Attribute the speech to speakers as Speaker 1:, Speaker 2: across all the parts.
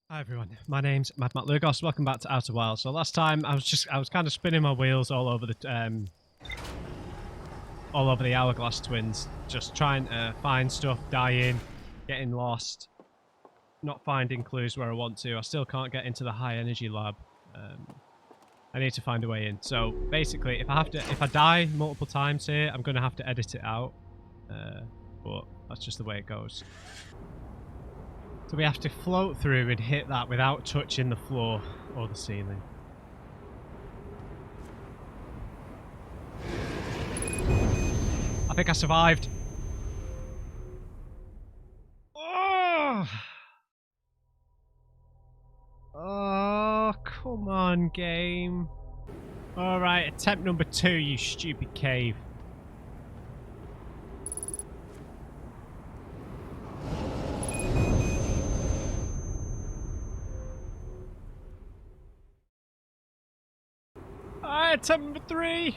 Speaker 1: Hi everyone, my name's MadMatt Lugos. Welcome back to Outer Wilds. So last time I was kind of spinning my wheels all over the Hourglass Twins, just trying to find stuff, dying, getting lost, not finding clues where I want to. I still can't get into the high energy lab. I need to find a way in. So basically, if I die multiple times here, I'm gonna have to edit it out. But that's just the way it goes. So we have to float through and hit that without touching the floor or the ceiling. I think I survived. Oh! Oh, come on, game. Alright, attempt number 2, you stupid cave. Alright, attempt number 3.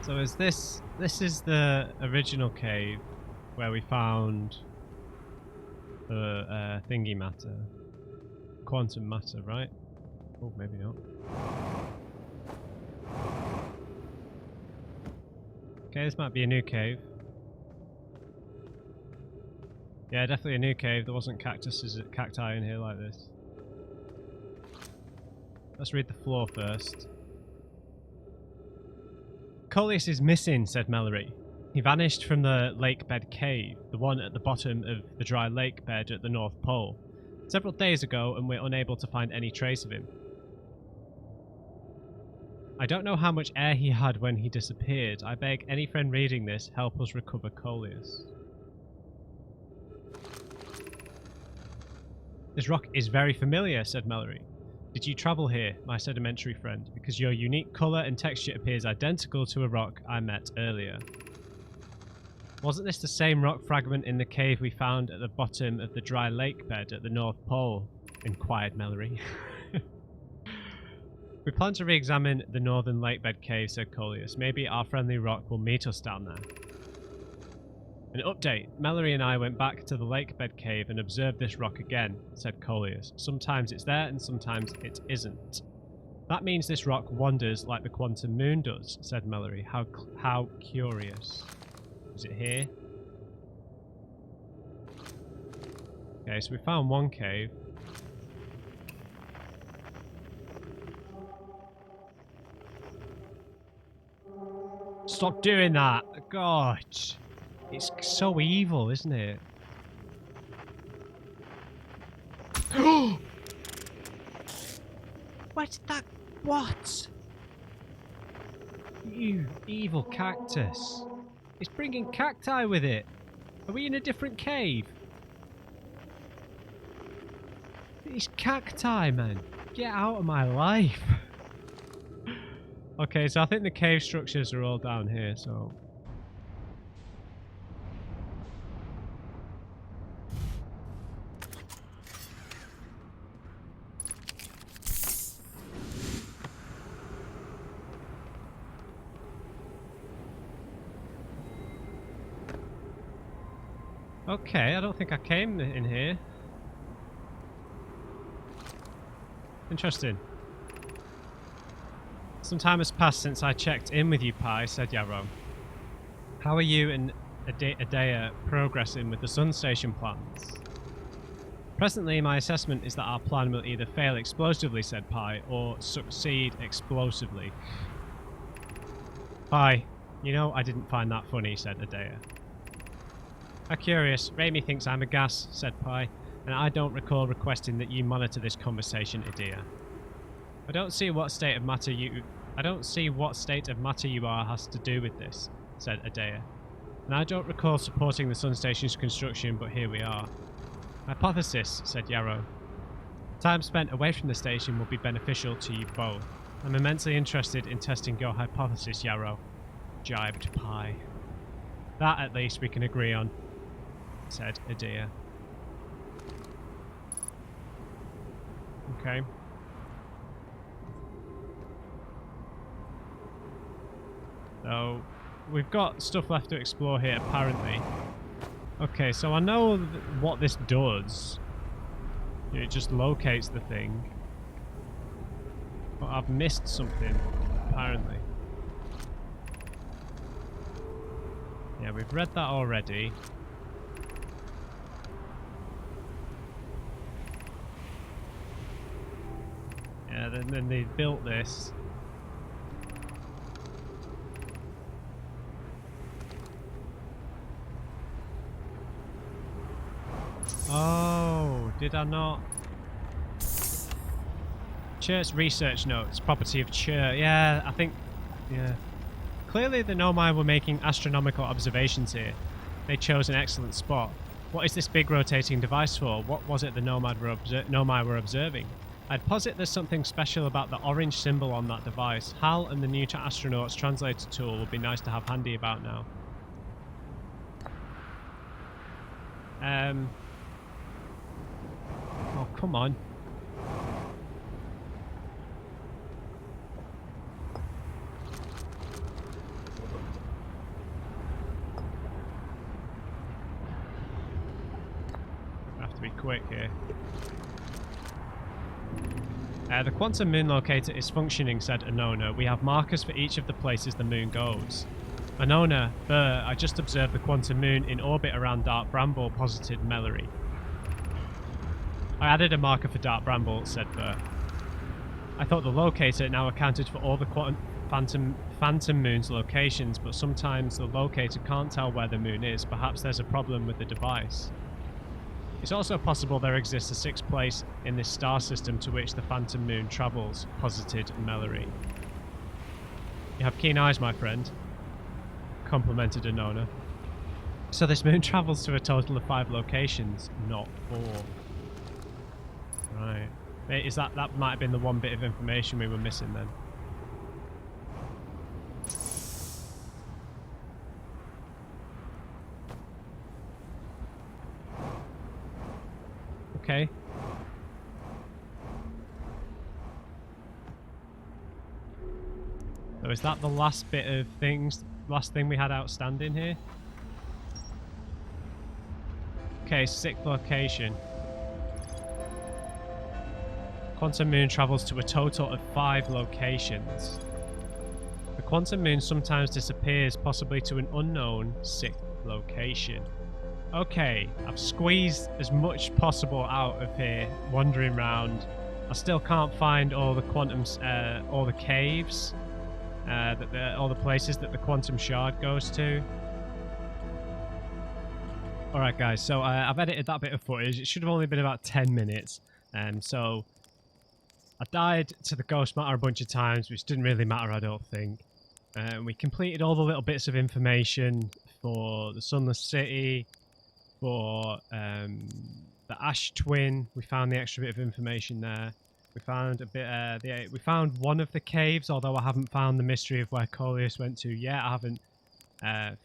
Speaker 1: So is this is the original cave where we found the thingy matter, quantum matter, right? Oh, maybe not. Okay, this might be a new cave. Yeah, definitely a new cave. There wasn't cacti in here like this. Let's read the floor first. Coleus is missing, said Mallory. He vanished from the lake bed cave, the one at the bottom of the dry lake bed at the North Pole, several days ago, and we're unable to find any trace of him. I don't know how much air he had when he disappeared. I beg any friend reading this, help us recover Coleus. This rock is very familiar, said Mallory. Did you travel here, my sedimentary friend, because your unique colour and texture appears identical to a rock I met earlier? Wasn't this the same rock fragment in the cave we found at the bottom of the dry lake bed at the North Pole? Inquired Mallory. We plan to re-examine the northern lake bed cave, said Coleus. Maybe our friendly rock will meet us down there. An update. Mallory and I went back to the lake bed cave and observed this rock again, said Coleus. Sometimes it's there and sometimes it isn't. That means this rock wanders like the quantum moon does, said Mallory. How curious. Is it here? Okay, so we found one cave. Stop doing that! God! It's so evil, isn't it? What's that? What? You evil cactus. It's bringing cacti with it. Are we in a different cave? These cacti, man. Get out of my life. Okay, so I think the cave structures are all down here, so... Okay, I don't think I came in here. Interesting. Some time has passed since I checked in with you, Pi, said Yarrow. How are you and Adea progressing with the Sun Station plans? Presently, my assessment is that our plan will either fail explosively, said Pi, or succeed explosively. Pi, you know I didn't find that funny, said Adea. How curious. Raimi thinks I'm a gas, said Pi, and I don't recall requesting that you monitor this conversation, Adea. I don't see what state of matter you are has to do with this, said Adea. And I don't recall supporting the Sun Station's construction, but here we are. Hypothesis, said Yarrow. Time spent away from the station will be beneficial to you both. I'm immensely interested in testing your hypothesis, Yarrow, jibed Pi. That, at least, we can agree on, said Adea. Okay. So we've got stuff left to explore here, apparently. Okay, so I know what this does. It just locates the thing. But I've missed something, apparently. Yeah, we've read that already. Yeah, then they built this. Oh, did I not? Church research notes, property of Church. Yeah, I think, yeah. Clearly the Nomai were making astronomical observations here. They chose an excellent spot. What is this big rotating device for? What was it the Nomai were observing? I'd posit there's something special about the orange symbol on that device. HAL and the new astronauts translator tool would be nice to have handy about now. Oh, come on. I have to be quick here. The quantum moon locator is functioning, said Anona. We have markers for each of the places the moon goes. Anona, Burr, I just observed the quantum moon in orbit around Dark Bramble, posited Mellery. I added a marker for Dark Bramble, said Burr. I thought the locator now accounted for all the phantom moon's locations, but sometimes the locator can't tell where the moon is. Perhaps there's a problem with the device. It's also possible there exists a sixth place in this star system to which the phantom moon travels, posited Mellery. You have keen eyes, my friend, complimented Anona. So this moon travels to a total of 5 locations, not 4. Right. Is that might have been the one bit of information we were missing then. Okay. So is that the last bit of things, last thing we had outstanding here? Okay, 6th location. Quantum moon travels to a total of 5 locations. The quantum moon sometimes disappears, possibly to an unknown 6th location. Okay, I've squeezed as much possible out of here, wandering around. I still can't find all the all the caves, all the places that the quantum shard goes to. Alright guys, so I've edited that bit of footage. It should have only been about 10 minutes. So I died to the ghost matter a bunch of times, which didn't really matter, I don't think. We completed all the little bits of information for the Sunless City, for the Ash Twin. We found the extra bit of information there. We found a bit. We found one of the caves, although I haven't found the mystery of where Coleus went to yet. I haven't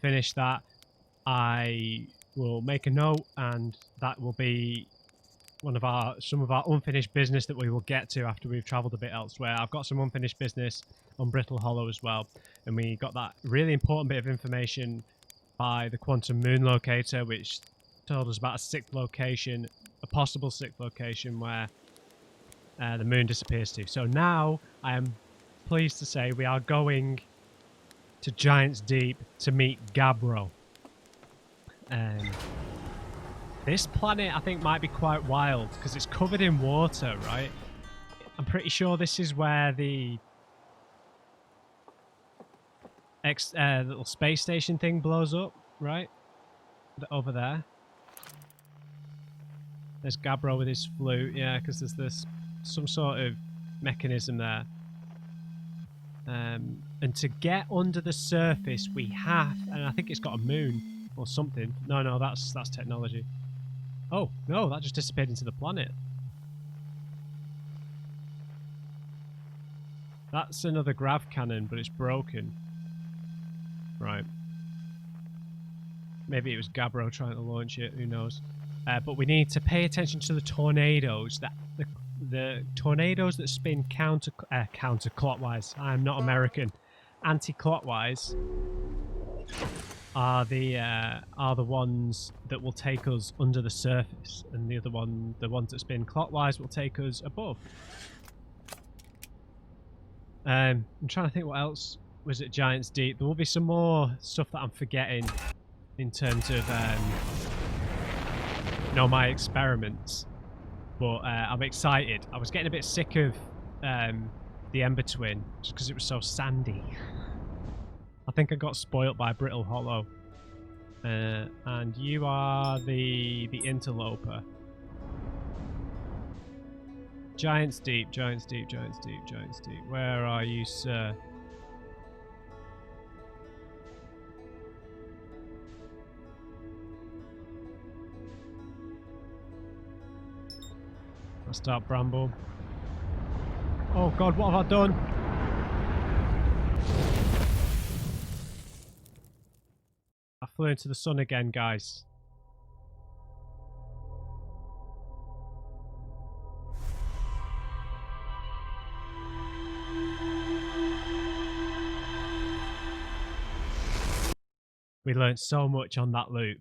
Speaker 1: finished that. I will make a note, and that will be some of our unfinished business that we will get to after we've travelled a bit elsewhere. I've got some unfinished business on Brittle Hollow as well, and we got that really important bit of information by the quantum moon locator, which told us about a 6th location, a possible 6th location where the moon disappears to. So now I am pleased to say we are going to Giant's Deep to meet Gabbro. This planet I think might be quite wild because it's covered in water, right? I'm pretty sure this is where the little space station thing blows up, right? Over there. There's Gabbro with his flute, yeah, because there's some sort of mechanism there. And to get under the surface, we have, and I think it's got a moon or something. No, that's technology. Oh no, that just disappeared into the planet. That's another grav cannon, but it's broken. Right. Maybe it was Gabbro trying to launch it. Who knows? But we need to pay attention to the tornadoes. The tornadoes that spin counterclockwise. I'm not American. anti-clockwise are the ones that will take us under the surface, and the ones that spin clockwise will take us above. I'm trying to think what else was at Giants Deep. There will be some more stuff that I'm forgetting in terms of Nomai experiments, but I'm excited. I was getting a bit sick of the Ember Twin just because it was so sandy. I think I got spoilt by Brittle Hollow. And you are the interloper. Giants Deep, Giants Deep, Giants Deep, Giants Deep. Where are you, sir? I'll start Bramble. Oh god, what have I done? I flew into the sun again, guys. We learned so much on that loop.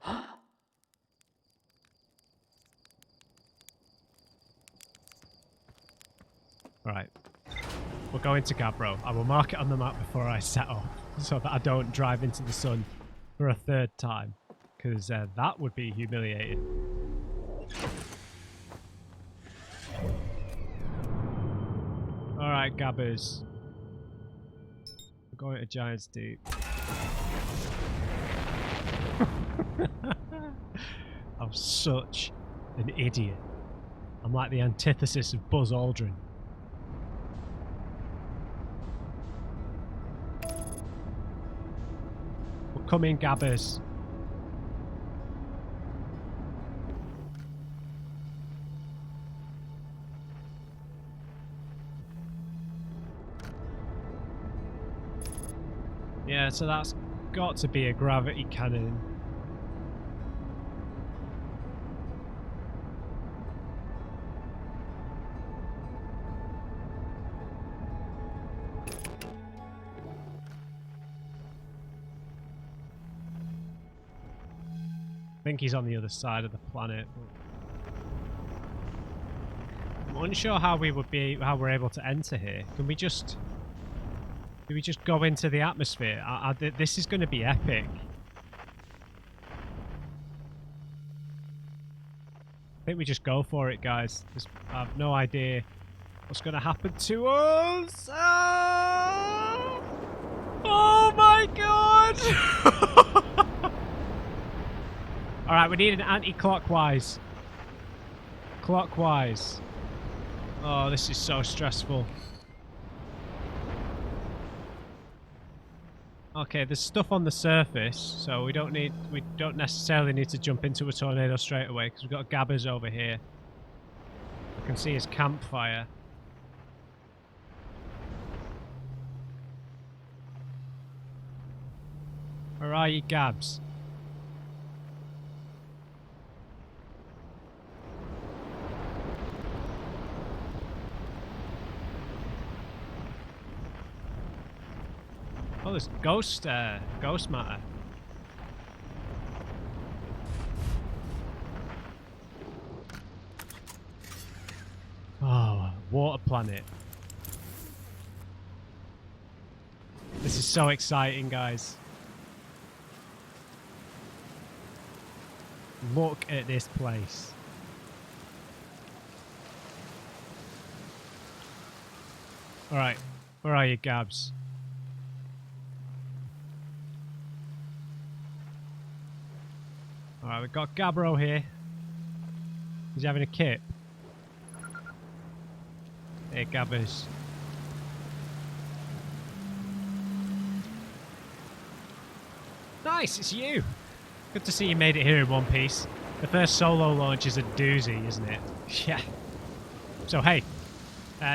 Speaker 1: Right. We're going to Gabbro. I will mark it on the map before I set off so that I don't drive into the sun for a third time, because that would be humiliating. Alright, Gabbers. We're going to Giants Deep. I'm such an idiot. I'm like the antithesis of Buzz Aldrin. We're coming, Gabbers. Yeah, so that's got to be a gravity cannon. I think he's on the other side of the planet. I'm unsure how we're able to enter here. Do we just go into the atmosphere? This is going to be epic. I think we just go for it, guys. I have no idea what's going to happen to us. Oh my god! Alright, we need an anti-clockwise. Clockwise. Oh, this is so stressful. Okay, there's stuff on the surface, so we don't necessarily need to jump into a tornado straight away, because we've got Gabbers over here. I can see his campfire. Where are you, Gabs? Oh, there's ghost matter. Oh, water planet. This is so exciting, guys. Look at this place. Alright, where are you, Gabs? Alright, we've got Gabbro here. He's having a kip. Hey, Gabbers. Nice, it's you! Good to see you made it here in one piece. The first solo launch is a doozy, isn't it? Yeah. So hey,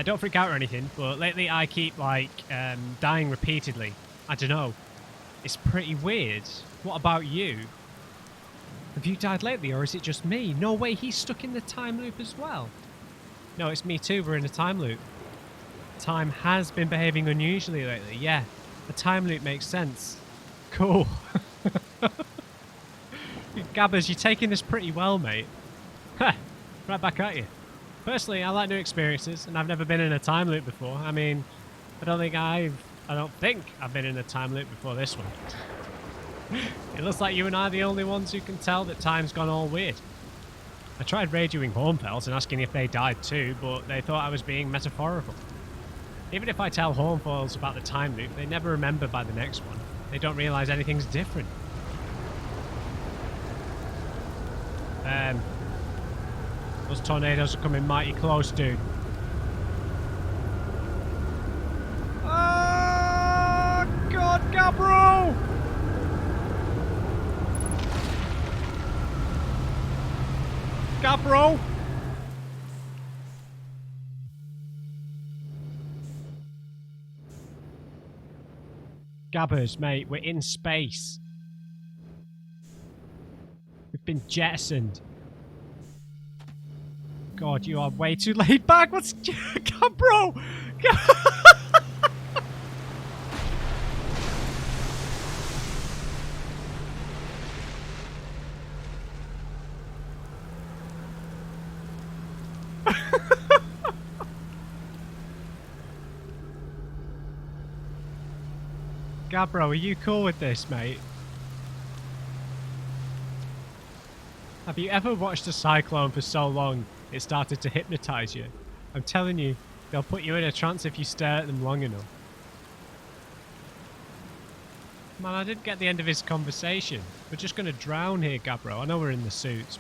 Speaker 1: don't freak out or anything, but lately I keep, like, dying repeatedly. I don't know. It's pretty weird. What about you? Have you died lately, or is it just me? No way, he's stuck in the time loop as well. No, it's me too, we're in a time loop. Time has been behaving unusually lately, yeah. A time loop makes sense. Cool. Gabbers, you're taking this pretty well, mate. Ha! Right back at you. Personally, I like new experiences, and I've never been in a time loop before. I mean, I don't think I've been in a time loop before this one. It looks like you and I are the only ones who can tell that time's gone all weird. I tried radioing Hornfells and asking if they died too, but they thought I was being metaphorical. Even if I tell Hornfells about the time loop, they never remember by the next one. They don't realise anything's different. Those tornadoes are coming mighty close, dude. Oh, God, Gabbro! Gabbro! Gabbers, mate, we're in space. We've been jettisoned. God, you are way too laid back. What's... Gabbro! Gabbro, are you cool with this, mate? Have you ever watched a cyclone for so long it started to hypnotise you? I'm telling you, they'll put you in a trance if you stare at them long enough. Man, I didn't get the end of his conversation. We're just going to drown here, Gabbro. I know we're in the suits,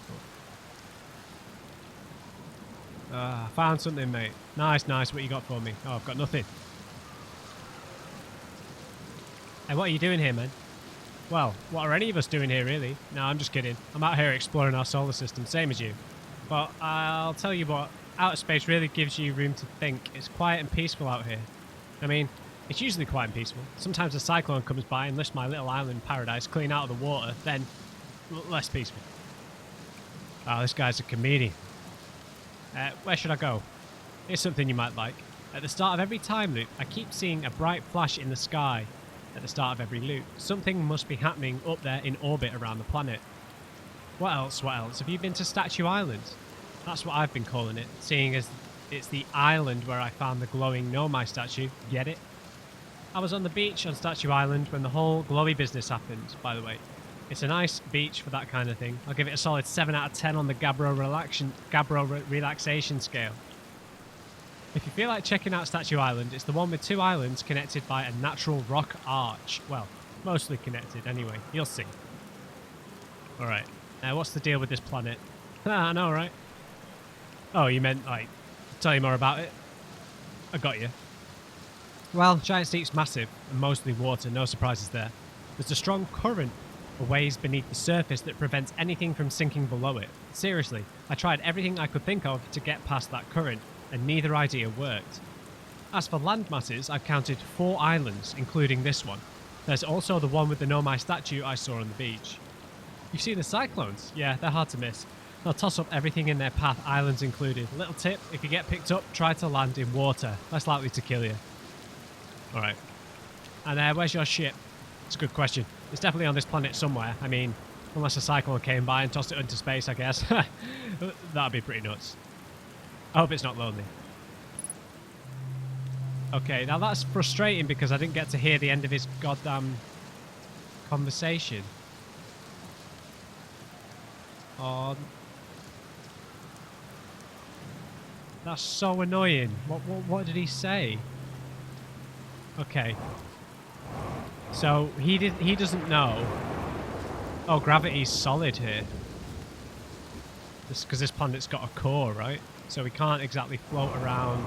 Speaker 1: but... I found something, mate. Nice, nice. What you got for me? Oh, I've got nothing. Hey, what are you doing here, man? Well, what are any of us doing here, really? No, I'm just kidding. I'm out here exploring our solar system, same as you. But I'll tell you what, outer space really gives you room to think. It's quiet and peaceful out here. I mean, it's usually quiet and peaceful. Sometimes a cyclone comes by and lifts my little island paradise clean out of the water, then less peaceful. Oh, this guy's a comedian. Where should I go? Here's something you might like. At the start of every time loop, I keep seeing a bright flash in the sky. At the start of every loop, something must be happening up there in orbit around the planet. What else? What else? Have you been to Statue Island? That's what I've been calling it, seeing as it's the island where I found the glowing Nomai statue. Get it? I was on the beach on Statue Island when the whole glowy business happened, by the way. It's a nice beach for that kind of thing. I'll give it a solid 7 out of 10 on the Gabbro relaxation scale. If you feel like checking out Statue Island, it's the one with 2 islands connected by a natural rock arch. Well, mostly connected anyway. You'll see. Alright. Now, what's the deal with this planet? I know, right? Oh, you meant, like, tell you more about it? I got you. Well, Giant Steep's massive and mostly water, no surprises there. There's a strong current a ways beneath the surface that prevents anything from sinking below it. Seriously, I tried everything I could think of to get past that current, and neither idea worked. As for land masses, I've counted 4 islands, including this one. There's also the one with the Nomai statue I saw on the beach. You've seen the cyclones? Yeah, they're hard to miss. They'll toss up everything in their path, islands included. Little tip, if you get picked up, try to land in water. Less likely to kill you. Alright. And where's your ship? It's a good question. It's definitely on this planet somewhere. I mean, unless a cyclone came by and tossed it into space, I guess. That'd be pretty nuts. I hope it's not lonely. Okay, now that's frustrating because I didn't get to hear the end of his goddamn conversation. Oh, that's so annoying. What did he say? Okay. So he doesn't know. Oh, gravity's solid here. Because this planet's got a core, right? So we can't exactly float around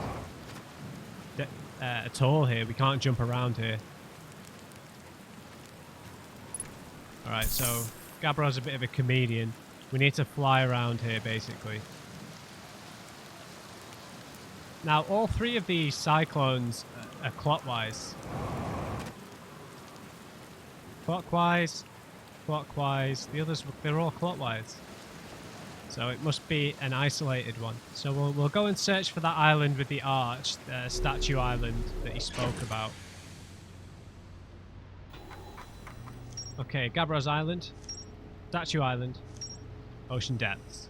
Speaker 1: at all here. We can't jump around here. Alright, so Gabbro's a bit of a comedian. We need to fly around here, basically. Now, all 3 of these cyclones are clockwise. Clockwise, clockwise. The others, they're all clockwise. So it must be an isolated one. So we'll go and search for that island with the arch, Statue Island that he spoke about. Okay, Gabbro's Island. Statue Island. Ocean depths.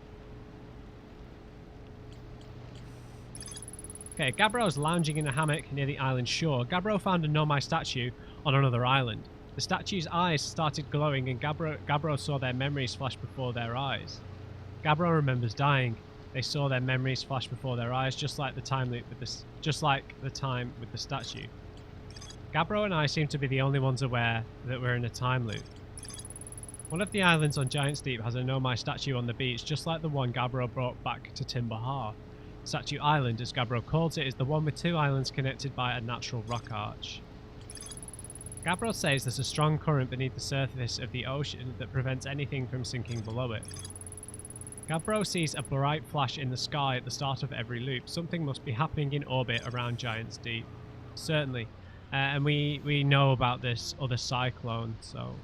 Speaker 1: Okay, Gabbro's lounging in a hammock near the island's shore. Gabbro found a Nomai statue on another island. The statue's eyes started glowing and Gabbro saw their memories flash before their eyes. Gabbro remembers dying. They saw their memories flash before their eyes, just like the time with the statue. Gabbro and I seem to be the only ones aware that we're in a time loop. One of the islands on Giant's Deep has a Nomai statue on the beach, just like the one Gabbro brought back to Timber Hearth. Statue Island, as Gabbro calls it, is the one with two islands connected by a natural rock arch. Gabbro says there's a strong current beneath the surface of the ocean that prevents anything from sinking below it. Gabbro sees a bright flash in the sky at the start of every loop. Something must be happening in orbit around Giant's Deep. Certainly. And we know about this other cyclone, so...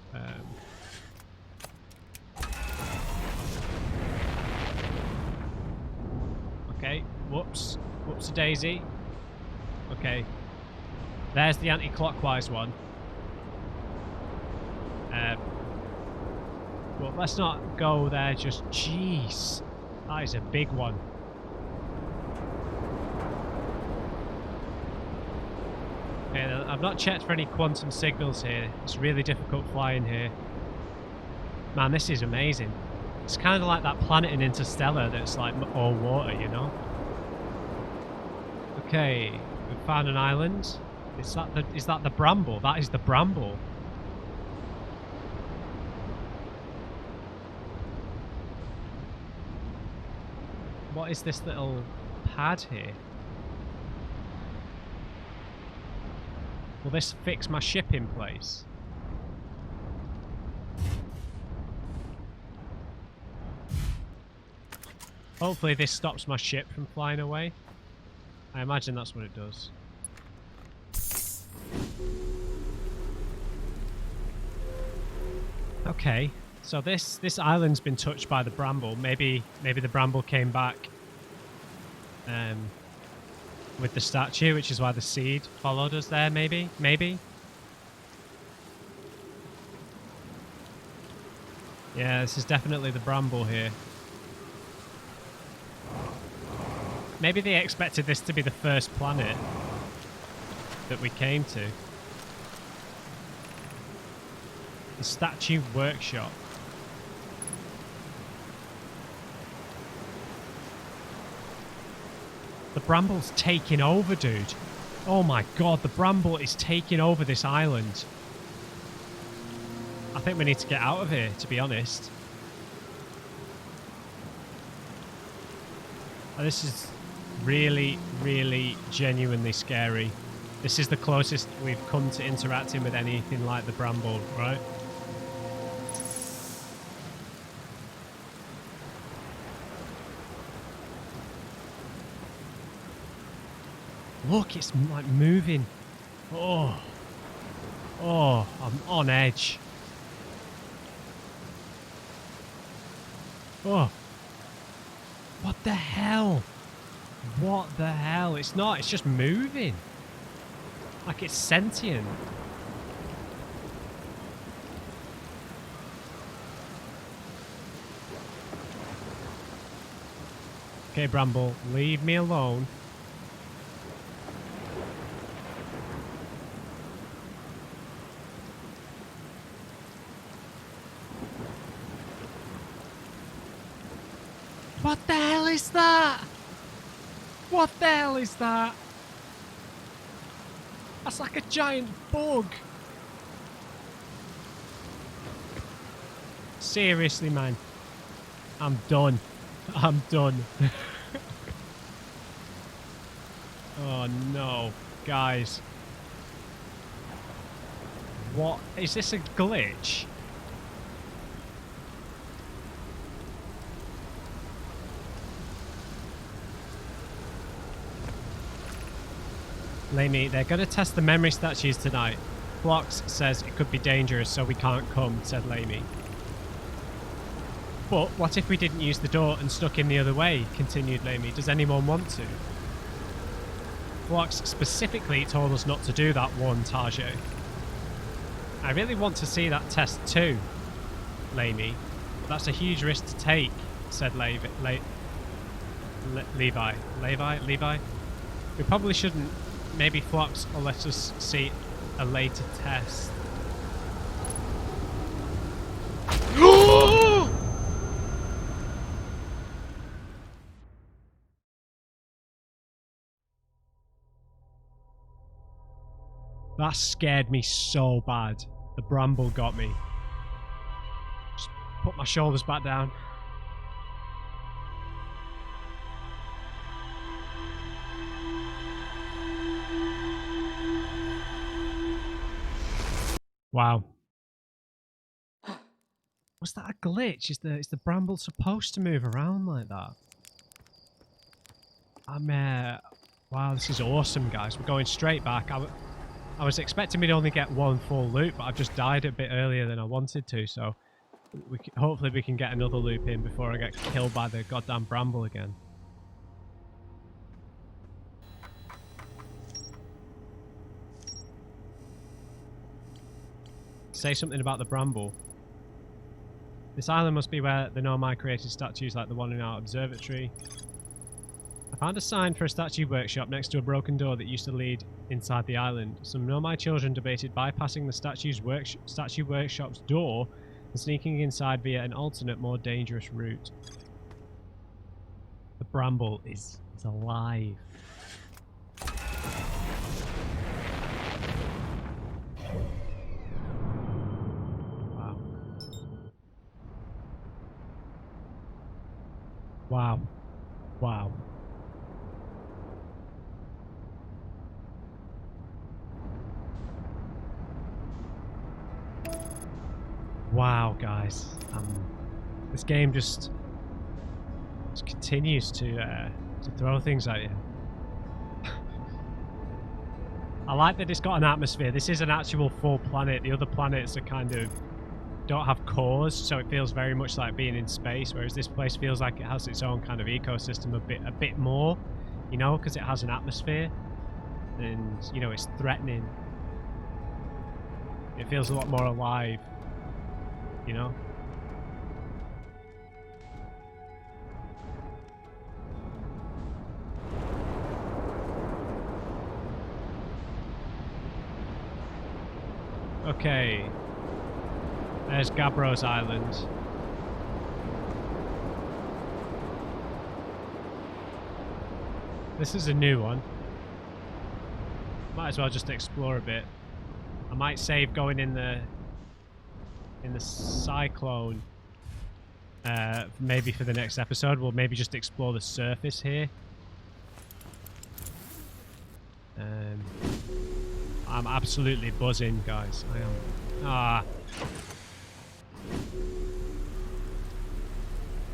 Speaker 1: Okay, whoops. Whoops-a-daisy. Okay. There's the anti-clockwise one. But let's not go there just... Jeez. That is a big one. Okay, I've not checked for any quantum signals here. It's really difficult flying here. Man, this is amazing. It's kind of like that planet in Interstellar that's like all water, you know? Okay, we've found an island. Is that the Bramble? That is the Bramble. What is this little pad here? Will this fix my ship in place? Hopefully this stops my ship from flying away. I imagine that's what it does. Okay, so this island's been touched by the Bramble. Maybe the Bramble came back with the statue, which is why the seed followed us there, maybe? Yeah, this is definitely the Bramble here. Maybe they expected this to be the first planet that we came to. The Statue Workshop. The Bramble's taking over, dude. Oh my god, the Bramble is taking over this island. I think we need to get out of here, to be honest. This is really, really genuinely scary. This is the closest we've come to interacting with anything like the Bramble, right? Look, it's like moving. Oh, I'm on edge. Oh, what the hell? What the hell? It's not, it's just moving. Like it's sentient. Okay, Bramble, leave me alone. What the hell is that? What the hell is that? That's like a giant bug. Seriously, man. I'm done. I'm done. Oh no, guys. What? Is this a glitch? Lamey, they're going to test the memory statues tonight. Blocks says it could be dangerous, so we can't come, said Lamey. But what if we didn't use the door and stuck in the other way, continued Lamey. Does anyone want to? Blocks specifically told us not to do that, warned Tajay. I really want to see that test too, Levi. But that's a huge risk to take, said Levi. Levi? We probably shouldn't. Maybe Phlox will let us see a later test. That scared me so bad. The Bramble got me. Just put my shoulders back down. Wow. Was that a glitch? Is the Bramble supposed to move around like that? Wow, this is awesome, guys. We're going straight back. I was expecting me to only get one full loop, but I've just died a bit earlier than I wanted to, so hopefully we can get another loop in before I get killed by the goddamn Bramble again. Say something about the Bramble. This island must be where the Nomai created statues like the one in our observatory. I found a sign for a statue workshop next to a broken door that used to lead inside the island. Some Nomai children debated bypassing the statue workshop's door and sneaking inside via an alternate, more dangerous route. The Bramble is alive. Wow. Wow. Wow. Wow, guys. This game just continues to throw things at you. I like that it's got an atmosphere. This is an actual full planet. The other planets are kind of don't have cores, so it feels very much like being in space, whereas this place feels like it has its own kind of ecosystem a bit more, you know, because it has an atmosphere and, you know, it's threatening. It feels a lot more alive, you know. Okay, there's Gabbro's island. This is a new one. Might as well just explore a bit. I might save going in the cyclone. Maybe for the next episode, we'll maybe just explore the surface here. I'm absolutely buzzing, guys. I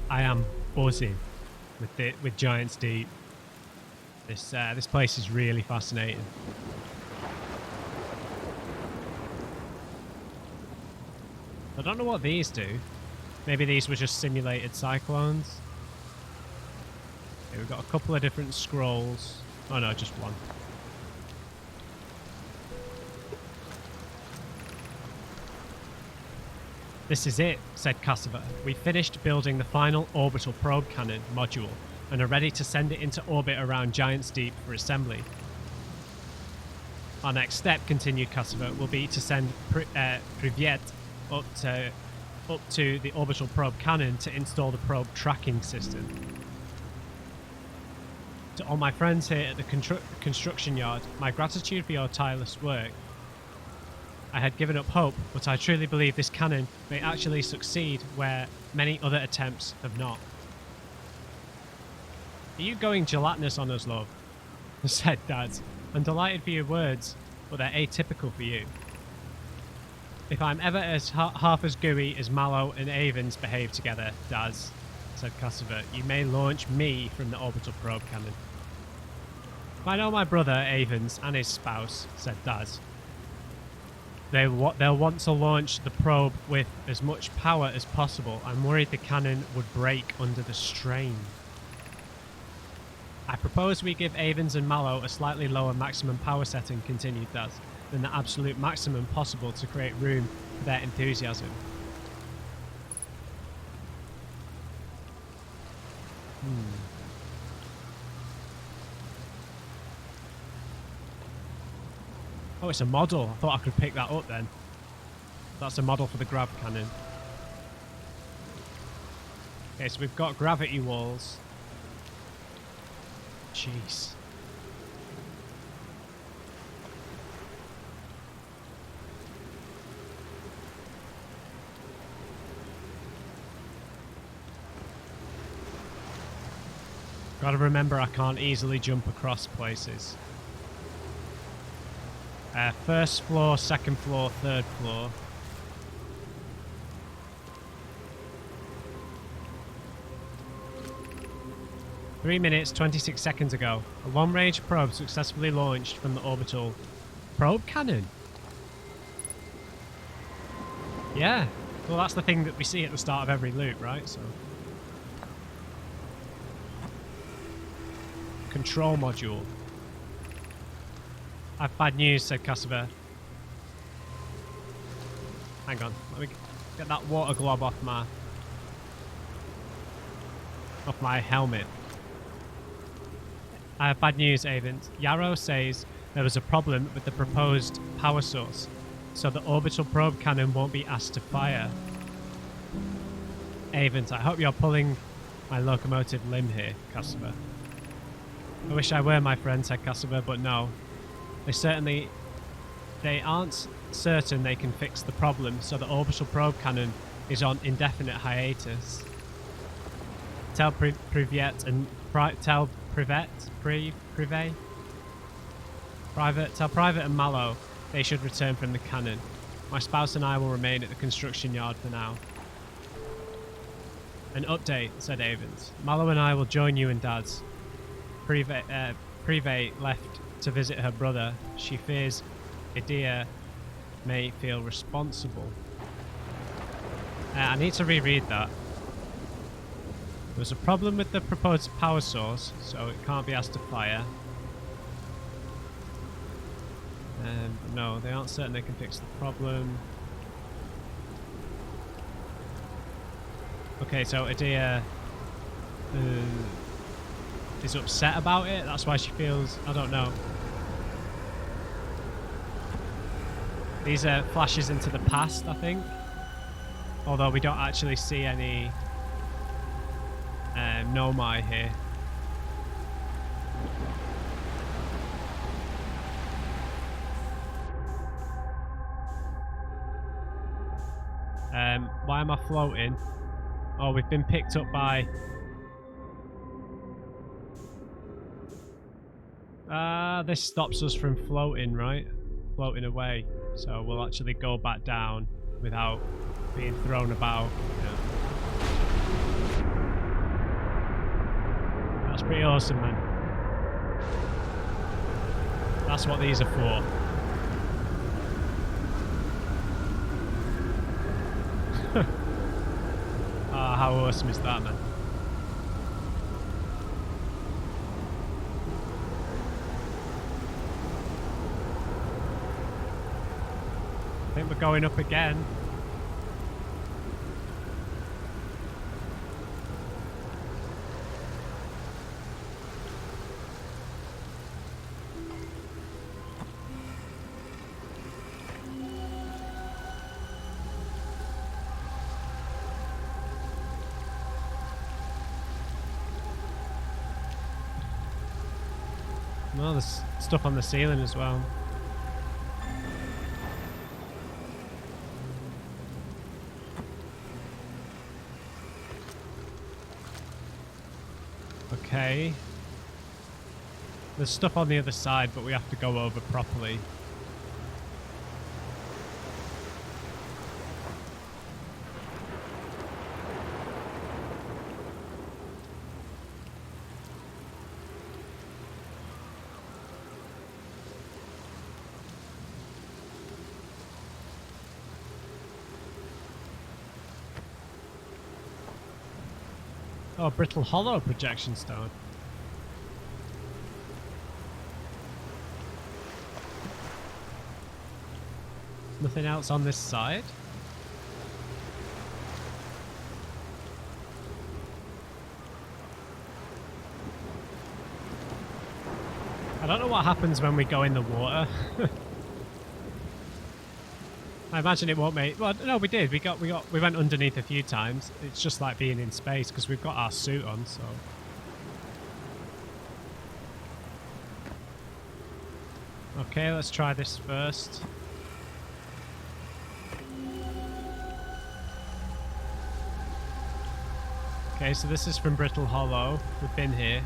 Speaker 1: am buzzing with Giants Deep. This place is really fascinating. I don't know what these do. Maybe these were just simulated cyclones. Okay, we've got a couple of different scrolls. Oh no, just one. This is it, said Cassava. We finished building the final orbital probe cannon module and are ready to send it into orbit around Giants Deep for assembly. Our next step, continued Cassava, will be to send Privyet up to the orbital probe cannon to install the probe tracking system. To all my friends here at the construction yard, my gratitude for your tireless work. I had given up hope, but I truly believe this cannon may actually succeed where many other attempts have not. Are you going gelatinous on us, love? Said Dad. I'm delighted for your words, but they're atypical for you. If I'm ever as half as gooey as Mallow and Avens behave together, Daz, said Cassava, you may launch me from the orbital probe cannon. If I know my brother, Avens, and his spouse, said Daz, they'll want to launch the probe with as much power as possible. I'm worried the cannon would break under the strain. I propose we give Avens and Mallow a slightly lower maximum power setting, continued Daz. than the absolute maximum possible to create room for their enthusiasm. Oh, it's a model. I thought I could pick that up then. That's a model for the grav cannon. Okay, so we've got gravity walls. Jeez. Gotta remember I can't easily jump across places. First floor, second floor, third floor. Three minutes, 26 seconds ago, a long-range probe successfully launched from the orbital probe cannon. Yeah, well that's the thing that we see at the start of every loop, right? So, control module. I have bad news, said Cassiver. Hang on, let me get that water glob off my helmet. I have bad news, Avent. Yarrow says there was a problem with the proposed power source, so the orbital probe cannon won't be asked to fire. Avent, I hope you're pulling my locomotive limb here, Cassiver. I wish I were, my friend, said Cassiver, but no. They aren't certain they can fix the problem, so the orbital probe cannon is on indefinite hiatus. Tell Privet and tell Privet and Mallow they should return from the cannon. My spouse and I will remain at the construction yard for now. An update, said Avens. Mallow and I will join you and Dad's. Privet left to visit her brother. She fears Idea may feel responsible. I need to reread that. There was a problem with the proposed power source, so it can't be asked to fire. No, they aren't certain they can fix the problem. Okay, so Idea is upset about it. That's why she feels... I don't know. These are flashes into the past, I think. Although we don't actually see any Nomai here. Why am I floating? Oh, we've been picked up by... this stops us from floating, right? Floating away. So we'll actually go back down without being thrown about. Yeah. That's pretty awesome, man. That's what these are for. How awesome is that, man? I think we're going up again. Well, there's stuff on the ceiling as well. Okay. There's stuff on the other side, but we have to go over properly. Oh, brittle hollow projection stone. Nothing else on this side? I don't know what happens when we go in the water. I imagine it won't make... Well, no, we did. We went underneath a few times. It's just like being in space because we've got our suit on, so... Okay, let's try this first. Okay, so this is from Brittle Hollow. We've been here.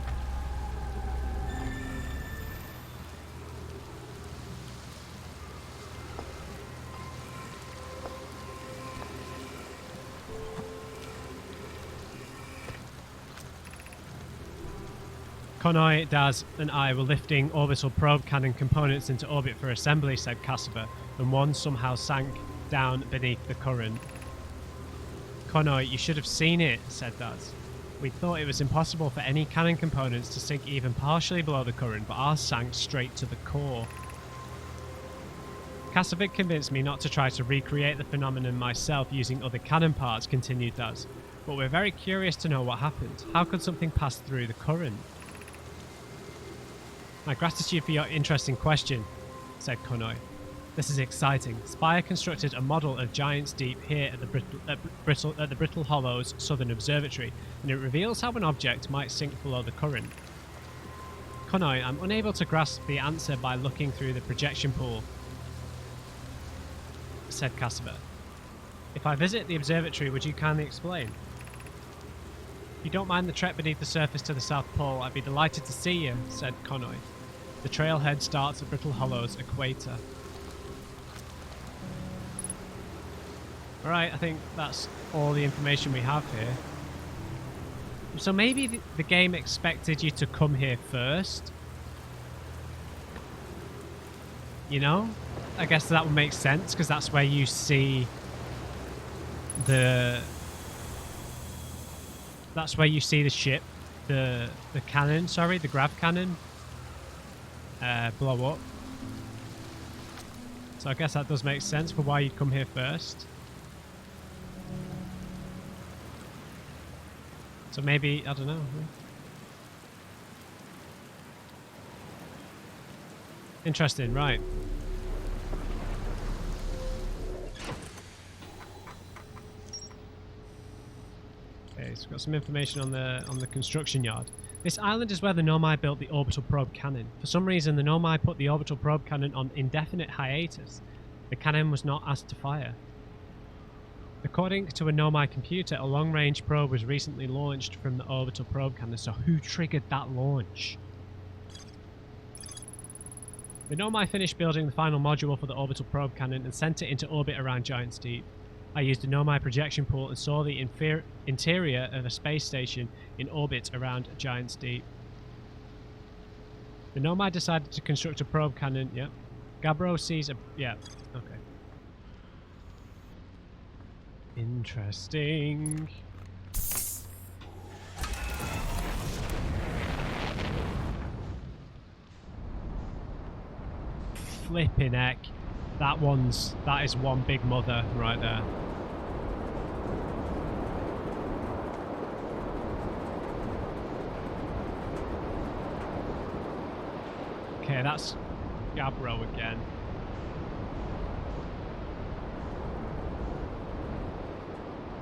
Speaker 1: Konoi, Daz, and I were lifting orbital probe cannon components into orbit for assembly, said Cassava, and one somehow sank down beneath the current. Konoi, you should have seen it, said Daz. We thought it was impossible for any cannon components to sink even partially below the current, but ours sank straight to the core. Cassava convinced me not to try to recreate the phenomenon myself using other cannon parts, continued Daz, but we're very curious to know what happened. How could something pass through the current? My gratitude for your interesting question, said Konoi. This is exciting. Spire constructed a model of Giant's Deep here at the Brittle Hollow's Southern Observatory, and it reveals how an object might sink below the current. Konoi, I'm unable to grasp the answer by looking through the projection pool, said Cassava. If I visit the observatory, would you kindly explain? If you don't mind the trek beneath the surface to the South Pole, I'd be delighted to see you, said Konoi. The trailhead starts at Brittle Hollow's equator. Alright, I think that's all the information we have here. So maybe the game expected you to come here first? You know? I guess that would make sense, because that's where you see the... That's where you see the ship, the cannon, sorry, the grav cannon, blow up. So I guess that does make sense for why you'd come here first. So maybe, I don't know. Interesting, right. Okay, so we've got some information on the construction yard. This island is where the Nomai built the orbital probe cannon. For some reason, the Nomai put the orbital probe cannon on indefinite hiatus. The cannon was not asked to fire. According to a Nomai computer, a long-range probe was recently launched from the orbital probe cannon. So who triggered that launch? The Nomai finished building the final module for the orbital probe cannon and sent it into orbit around Giant's Deep. I used a Nomai projection pool and saw the interior of a space station in orbit around Giant's Deep. The Nomai decided to construct a probe cannon. Yep. Gabbro sees a... Yeah. Okay. Interesting. Flipping heck. That is one big mother right there. Okay, that's Gabbro again.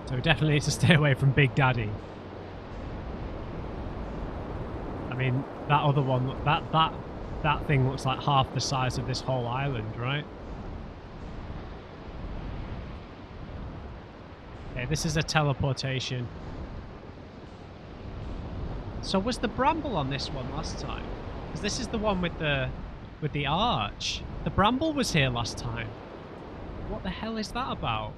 Speaker 1: So we definitely need to stay away from Big Daddy. I mean, that other one, that thing looks like half the size of this whole island, right? Okay, this is a teleportation. So was the Bramble on this one last time? Because this is the one with the arch. The Bramble was here last time. What the hell is that about?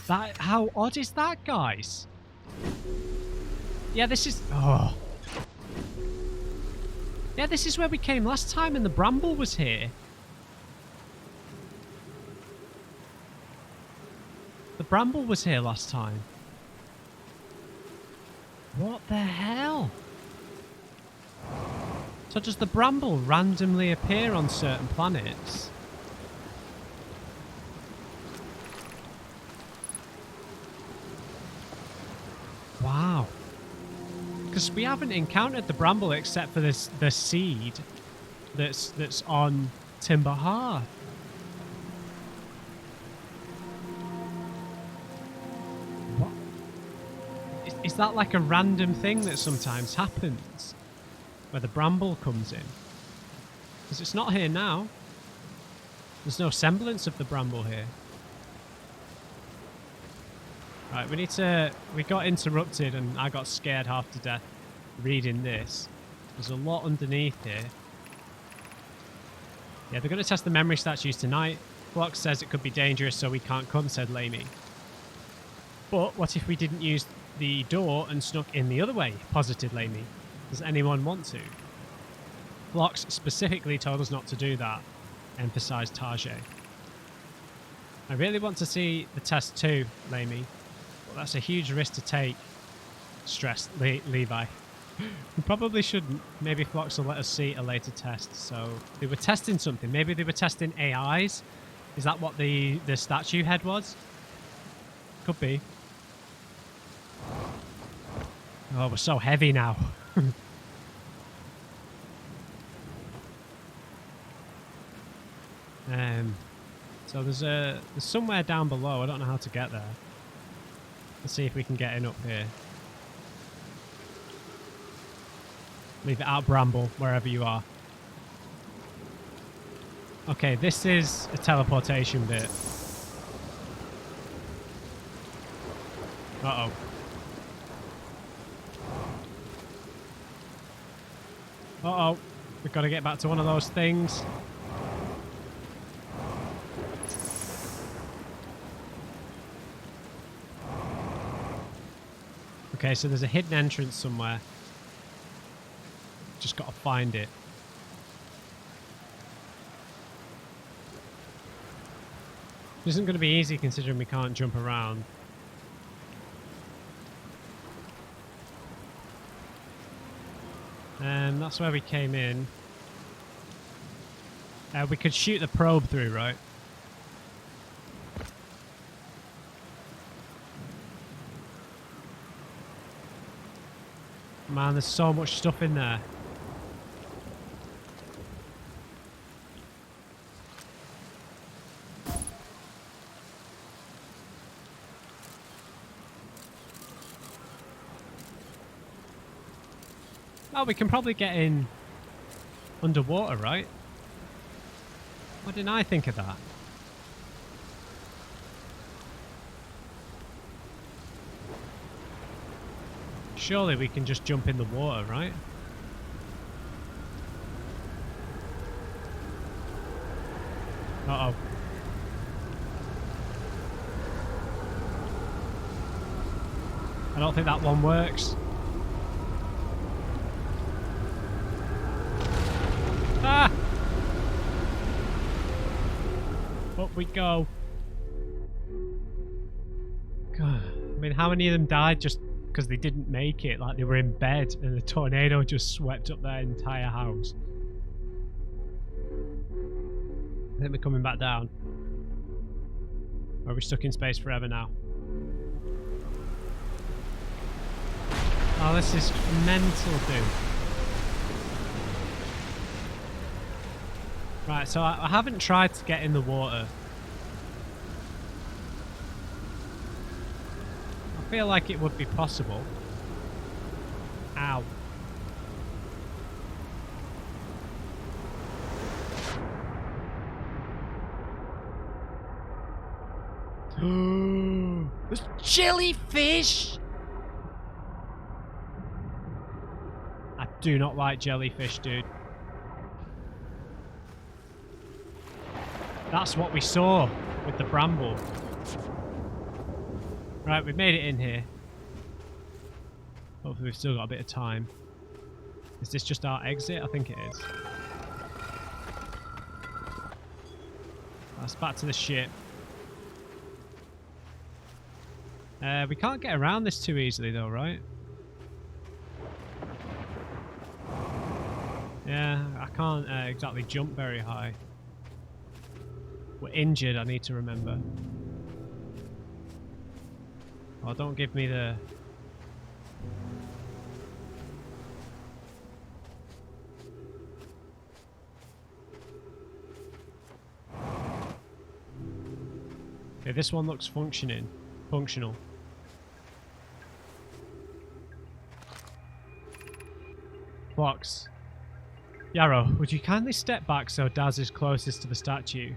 Speaker 1: How odd is that, guys? Yeah, this is... Oh. Yeah, this is where we came last time and the Bramble was here. The Bramble was here last time. What the hell? So does the Bramble randomly appear on certain planets? Wow. Because we haven't encountered the Bramble except for the seed that's on Timber Hearth. What? Is that like a random thing that sometimes happens? Where the Bramble comes in? Because it's not here now. There's no semblance of the Bramble here. Right, we got interrupted and I got scared half to death reading this. There's a lot underneath here. Yeah, they're going to test the memory statues tonight. Flox says it could be dangerous, so we can't come, said Lamey. But what if we didn't use the door and snuck in the other way, posited Lamey. Does anyone want to? Flox specifically told us not to do that, emphasised Tajay. I really want to see the test too, Lamey. But that's a huge risk to take, stressed Levi. We probably shouldn't. Maybe Flox will let us see a later test. So they were testing something. Maybe they were testing AIs. Is that what the statue head was? Could be. Oh, we're so heavy now. So there's somewhere down below. I don't know how to get there. Let's see if we can get in up here. Leave it out, Bramble, wherever you are. Okay, this is a teleportation bit. Uh-oh. Uh-oh. We've got to get back to one of those things. Okay, so there's a hidden entrance somewhere. Just got to find it. This isn't going to be easy considering we can't jump around. And that's where we came in. We could shoot the probe through, right? Man, there's so much stuff in there. Oh, we can probably get in underwater, right? Why didn't I think of that? Surely we can just jump in the water, right? Uh-oh. I don't think that one works. Ah! Up we go. God. I mean, how many of them died just because they didn't make it? Like they were in bed and the tornado just swept up their entire house. I think we're coming back down. Or are we stuck in space forever now? Oh, this is mental, dude. Right, so I haven't tried to get in the water. I feel like it would be possible. Ow. There's jellyfish! I do not like jellyfish, dude. That's what we saw with the Bramble. Right, we've made it in here. Hopefully we've still got a bit of time. Is this just our exit? I think it is. That's back to the ship. We can't get around this too easily though, right? Yeah, I can't exactly jump very high. We're injured, I need to remember. Oh, don't give me the... Okay, this one looks functional. Fox. Yarrow, would you kindly step back so Daz is closest to the statue?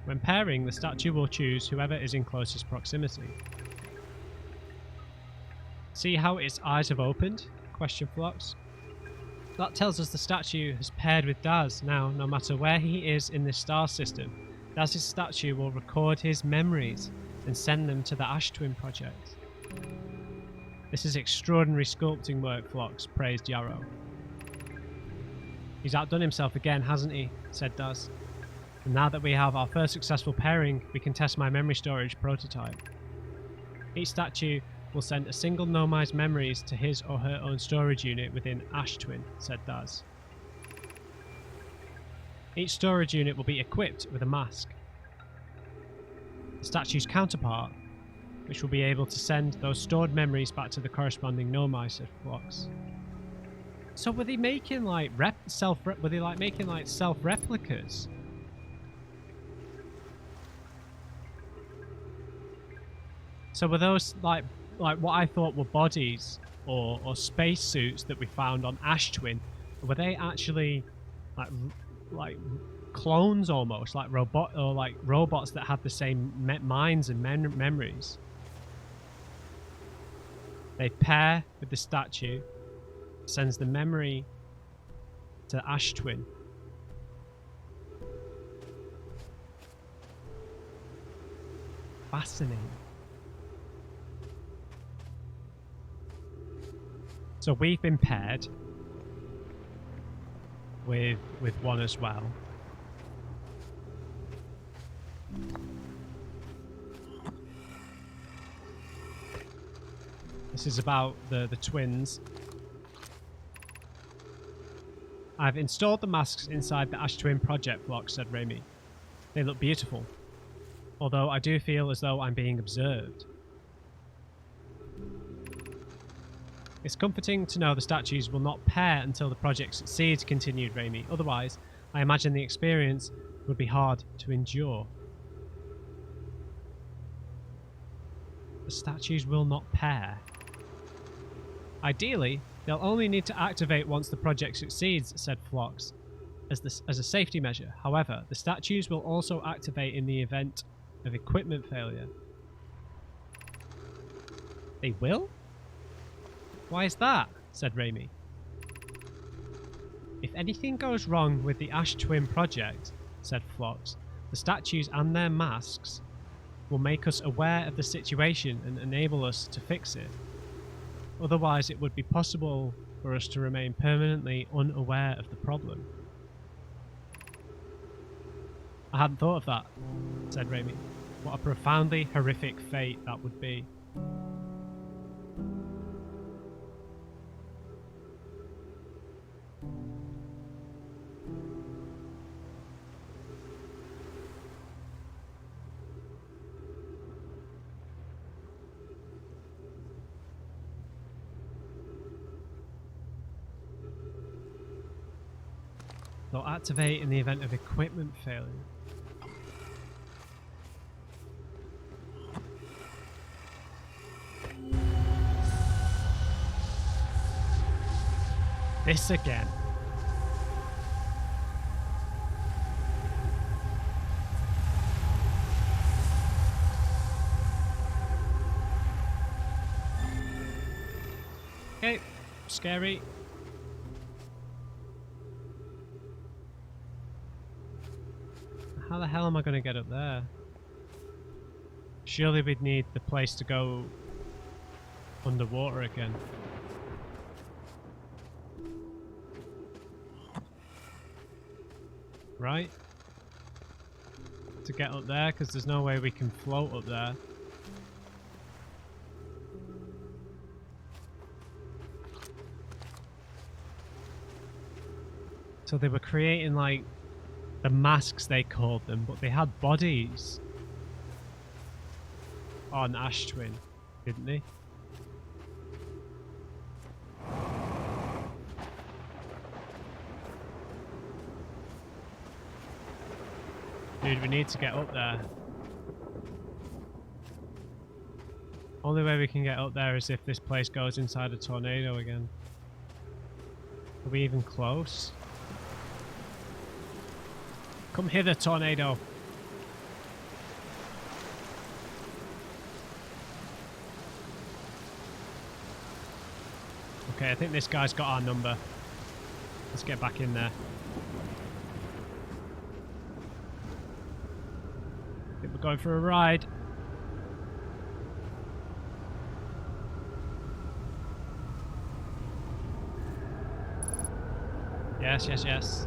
Speaker 1: When pairing, the statue will choose whoever is in closest proximity. See how its eyes have opened? Question Flox. That tells us the statue has paired with Daz. Now, no matter where he is in this star system, Daz's statue will record his memories and send them to the Ash Twin Project. This is extraordinary sculpting work, Flox, praised Yarrow. He's outdone himself again, hasn't he? Said Daz. And now that we have our first successful pairing, we can test my memory storage prototype. Each statue will send a single Nomai's memories to his or her own storage unit within Ash Twin, said Daz. Each storage unit will be equipped with a mask. The statue's counterpart, which will be able to send those stored memories back to the corresponding Nomai, said Flox. So were they making like self-replicas? So were those like what I thought were bodies or space suits that we found on Ash Twin? Were they actually like clones almost, like robots that had the same minds and memories? They pair with the statue, sends the memory to Ash Twin. Fascinating. So we've been paired with one as well. This is about the twins. I've installed the masks inside the Ash Twin Project, Flox, said Raimi. They look beautiful, although I do feel as though I'm being observed. It's comforting to know the statues will not pair until the project succeeds, continued Raimi. Otherwise, I imagine the experience would be hard to endure. The statues will not pair. Ideally, they'll only need to activate once the project succeeds, said Flox, as a safety measure. However, the statues will also activate in the event of equipment failure. They will? Why is that? Said Raimi. If anything goes wrong with the Ash Twin project, said Flox, the statues and their masks will make us aware of the situation and enable us to fix it. Otherwise, it would be possible for us to remain permanently unaware of the problem. I hadn't thought of that, said Raimi. What a profoundly horrific fate that would be. They'll activate in the event of equipment failure. This again. Okay, scary. How the hell am I going to get up there? Surely we'd need the place to go underwater again. Right? To get up there, because there's no way we can float up there. So they were creating like the masks, they called them, but they had bodies on Ash Twin, didn't they? Dude, we need to get up there. Only way we can get up there is if this place goes inside a tornado again. Are we even close? Come hither, tornado. Okay, I think this guy's got our number. Let's get back in there. I think we're going for a ride. Yes, yes, yes.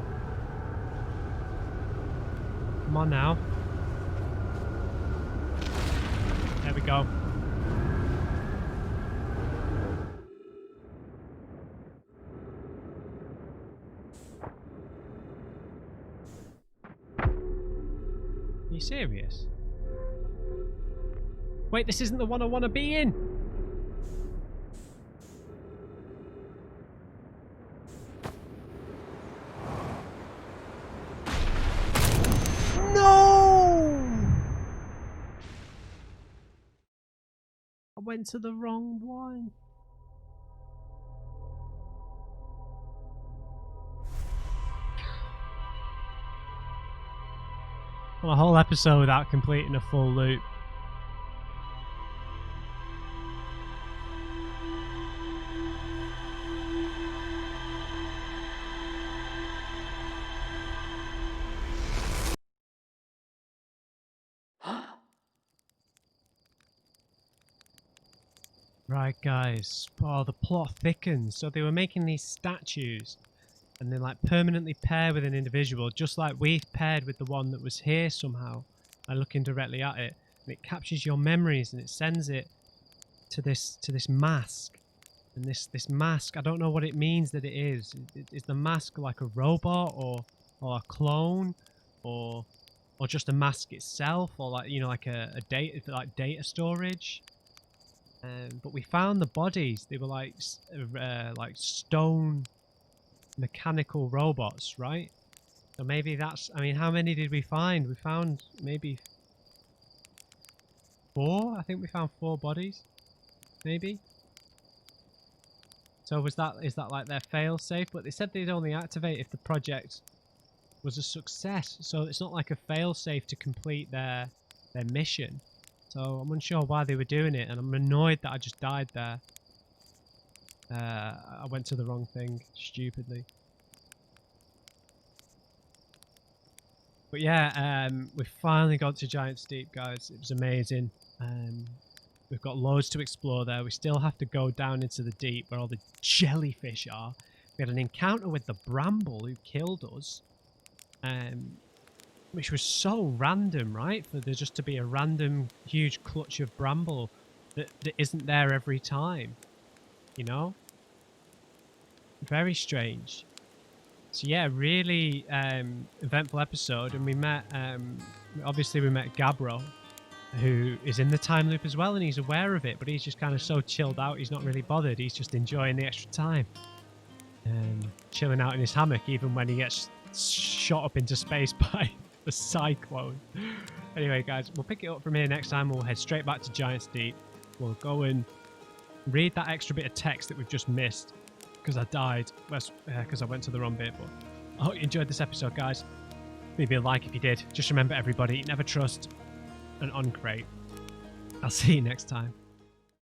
Speaker 1: Come on now. There we go. Are you serious? Wait, this isn't the one I want to be in. Went to the wrong one. Well, a whole episode without completing a full loop. Right, guys. Oh, the plot thickens. So they were making these statues, and they like permanently pair with an individual, just like we've paired with the one that was here somehow, by looking directly at it. And it captures your memories, and it sends it to this mask. And this mask, I don't know what it means that it is. Is the mask like a robot or a clone, or just a mask itself, or like, you know, like a data storage? But we found the bodies. They were like stone mechanical robots, right? So maybe that's... I mean, how many did we find? We found maybe 4? I think we found 4 bodies, maybe. So is that like their fail-safe? But they said they'd only activate if the project was a success. So it's not like a fail-safe to complete their mission. So I'm unsure why they were doing it, and I'm annoyed that I just died there. I went to the wrong thing, stupidly. But yeah, we finally got to Giant Steep, guys. It was amazing. We've got loads to explore there. We still have to go down into the deep where all the jellyfish are. We had an encounter with the Bramble who killed us. Which was so random, right? For there just to be a random huge clutch of Bramble that isn't there every time. You know? Very strange. So yeah, really eventful episode. And we met, obviously we met Gabbro, who is in the time loop as well, and he's aware of it, but he's just kind of so chilled out, he's not really bothered. He's just enjoying the extra time. Chilling out in his hammock, even when he gets shot up into space by the cyclone. Anyway, guys, we'll pick it up from here next time. We'll head straight back to Giant Steep. We'll go and read that extra bit of text that we've just missed because I died, because I went to the wrong bit. But I hope you enjoyed this episode, guys. Maybe a like if you did. Just remember, everybody, never trust an uncrate. I'll see you next time.